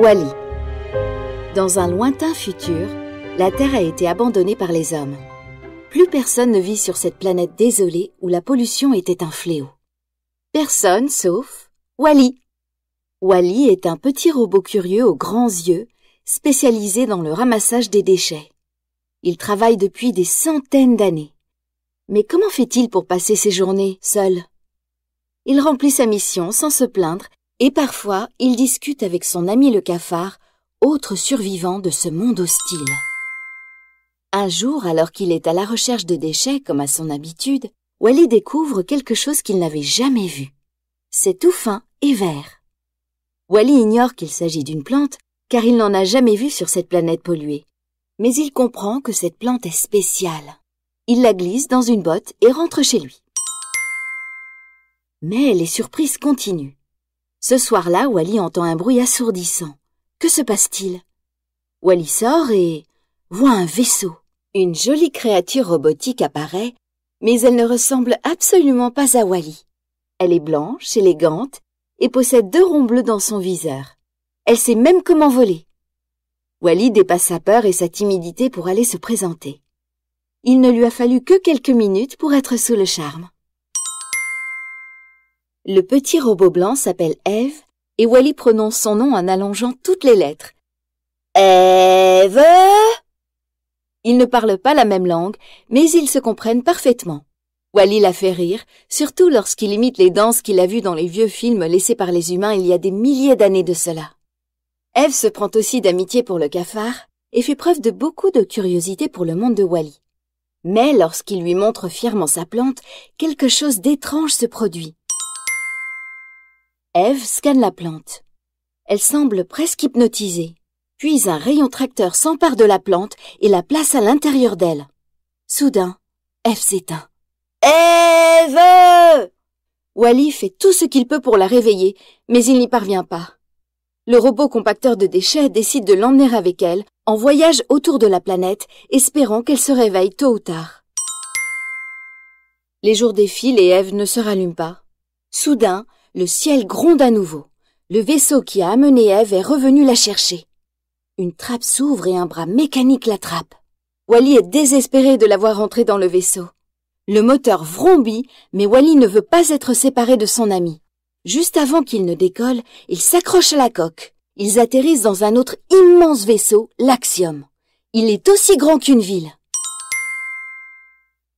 Wall-E. Dans un lointain futur, la Terre a été abandonnée par les hommes. Plus personne ne vit sur cette planète désolée où la pollution était un fléau. Personne sauf Wall-E. Wall-E est un petit robot curieux aux grands yeux, spécialisé dans le ramassage des déchets. Il travaille depuis des centaines d'années. Mais comment fait-il pour passer ses journées seul? Il remplit sa mission sans se plaindre et parfois il discute avec son ami le cafard, autre survivant de ce monde hostile. Un jour, alors qu'il est à la recherche de déchets comme à son habitude, Wall-E découvre quelque chose qu'il n'avait jamais vu. C'est tout fin et vert. Wall-E ignore qu'il s'agit d'une plante car il n'en a jamais vu sur cette planète polluée. Mais il comprend que cette plante est spéciale. Il la glisse dans une botte et rentre chez lui. Mais les surprises continuent. Ce soir-là, Wall-E entend un bruit assourdissant. Que se passe-t-il? Wall-E sort et voit un vaisseau. Une jolie créature robotique apparaît, mais elle ne ressemble absolument pas à Wall-E. Elle est blanche, élégante, et possède 2 ronds bleus dans son viseur. Elle sait même comment voler. Wall-E dépasse sa peur et sa timidité pour aller se présenter. Il ne lui a fallu que quelques minutes pour être sous le charme. Le petit robot blanc s'appelle Eve et Wall-E prononce son nom en allongeant toutes les lettres. Eve! Ils ne parlent pas la même langue, mais ils se comprennent parfaitement. Wall-E la fait rire, surtout lorsqu'il imite les danses qu'il a vues dans les vieux films laissés par les humains il y a des milliers d'années de cela. Eve se prend aussi d'amitié pour le cafard et fait preuve de beaucoup de curiosité pour le monde de Wall-E. Mais lorsqu'il lui montre fièrement sa plante, quelque chose d'étrange se produit. Eve scanne la plante. Elle semble presque hypnotisée. Puis un rayon tracteur s'empare de la plante et la place à l'intérieur d'elle. Soudain, Eve s'éteint. Eve! Wall-E fait tout ce qu'il peut pour la réveiller, mais il n'y parvient pas. Le robot compacteur de déchets décide de l'emmener avec elle en voyage autour de la planète, espérant qu'elle se réveille tôt ou tard. Les jours défilent et Eve ne se rallume pas. Soudain, le ciel gronde à nouveau. Le vaisseau qui a amené Eve est revenu la chercher. Une trappe s'ouvre et un bras mécanique l'attrape. Wall-E est désespéré de la voir entrer dans le vaisseau. Le moteur vrombit, mais Wall-E ne veut pas être séparé de son ami. Juste avant qu'il ne décolle, il s'accroche à la coque. Ils atterrissent dans un autre immense vaisseau, l'Axiom. Il est aussi grand qu'une ville.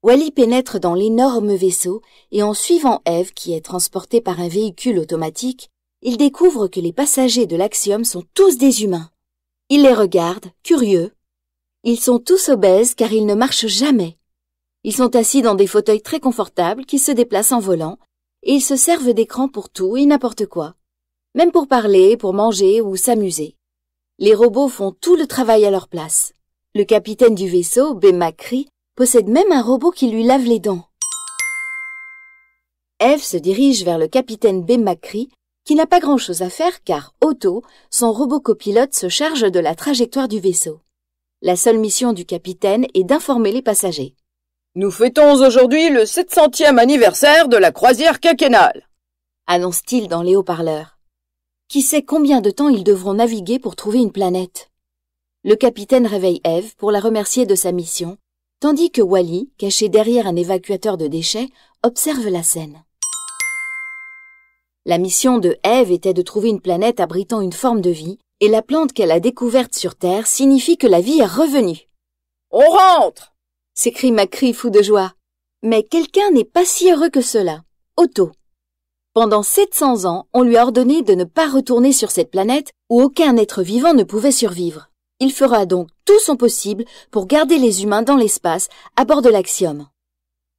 Wall-E pénètre dans l'énorme vaisseau et en suivant Eve, qui est transportée par un véhicule automatique, il découvre que les passagers de l'Axiom sont tous des humains. Il les regarde, curieux. Ils sont tous obèses car ils ne marchent jamais. Ils sont assis dans des fauteuils très confortables qui se déplacent en volant et ils se servent d'écran pour tout et n'importe quoi. Même pour parler, pour manger ou s'amuser. Les robots font tout le travail à leur place. Le capitaine du vaisseau, B. McCree, possède même un robot qui lui lave les dents. Eve se dirige vers le capitaine B. McCree, qui n'a pas grand-chose à faire car Otto, son robot copilote, se charge de la trajectoire du vaisseau. La seule mission du capitaine est d'informer les passagers. Nous fêtons aujourd'hui le 700e anniversaire de la croisière quinquennale, annonce-t-il dans les haut-parleurs. Qui sait combien de temps ils devront naviguer pour trouver une planète? Le capitaine réveille Eve pour la remercier de sa mission, tandis que Wall-E, caché derrière un évacuateur de déchets, observe la scène. La mission de Eve était de trouver une planète abritant une forme de vie, et la plante qu'elle a découverte sur Terre signifie que la vie est revenue. « On rentre !» s'écrie McCree fou de joie. Mais quelqu'un n'est pas si heureux que cela. Otto. Pendant 700 ans, on lui a ordonné de ne pas retourner sur cette planète où aucun être vivant ne pouvait survivre. Il fera donc tout son possible pour garder les humains dans l'espace à bord de l'Axiom.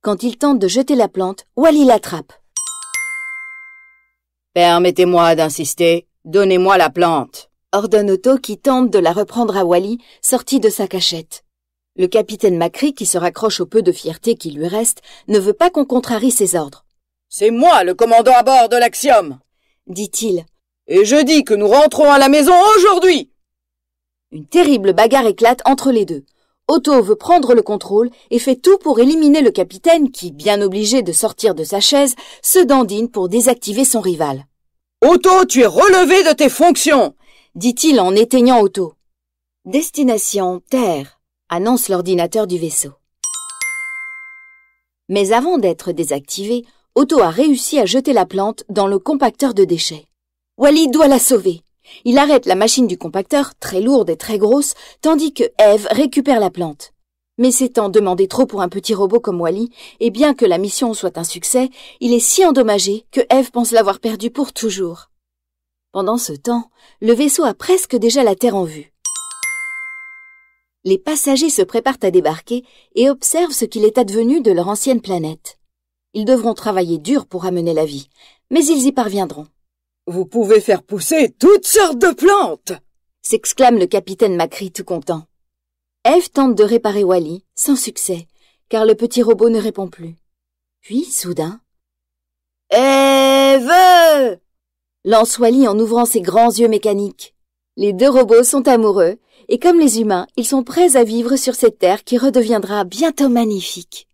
Quand il tente de jeter la plante, Wall-E l'attrape. « Permettez-moi d'insister, donnez-moi la plante !» ordonne Otto qui tente de la reprendre à Wall-E, sorti de sa cachette. Le capitaine McCree, qui se raccroche au peu de fierté qui lui reste, ne veut pas qu'on contrarie ses ordres. « C'est moi le commandant à bord de l'Axiom !» dit-il. « Et je dis que nous rentrons à la maison aujourd'hui !» Une terrible bagarre éclate entre les deux. Otto veut prendre le contrôle et fait tout pour éliminer le capitaine qui, bien obligé de sortir de sa chaise, se dandine pour désactiver son rival. « Otto, tu es relevé de tes fonctions !» dit-il en éteignant Otto. Destination Terre, annonce l'ordinateur du vaisseau. Mais avant d'être désactivé, Otto a réussi à jeter la plante dans le compacteur de déchets. Wally doit la sauver. Il arrête la machine du compacteur, très lourde et très grosse, tandis que Eve récupère la plante. Mais s'étant demandé trop pour un petit robot comme Wally, et bien que la mission soit un succès, il est si endommagé que Eve pense l'avoir perdu pour toujours. Pendant ce temps, le vaisseau a presque déjà la Terre en vue. Les passagers se préparent à débarquer et observent ce qu'il est advenu de leur ancienne planète. Ils devront travailler dur pour amener la vie, mais ils y parviendront. « Vous pouvez faire pousser toutes sortes de plantes !» s'exclame le capitaine Macri tout content. Eve tente de réparer Wally, sans succès, car le petit robot ne répond plus. Puis, soudain... « Eve !» lance Wally en ouvrant ses grands yeux mécaniques. Les deux robots sont amoureux, et comme les humains, ils sont prêts à vivre sur cette terre qui redeviendra bientôt magnifique.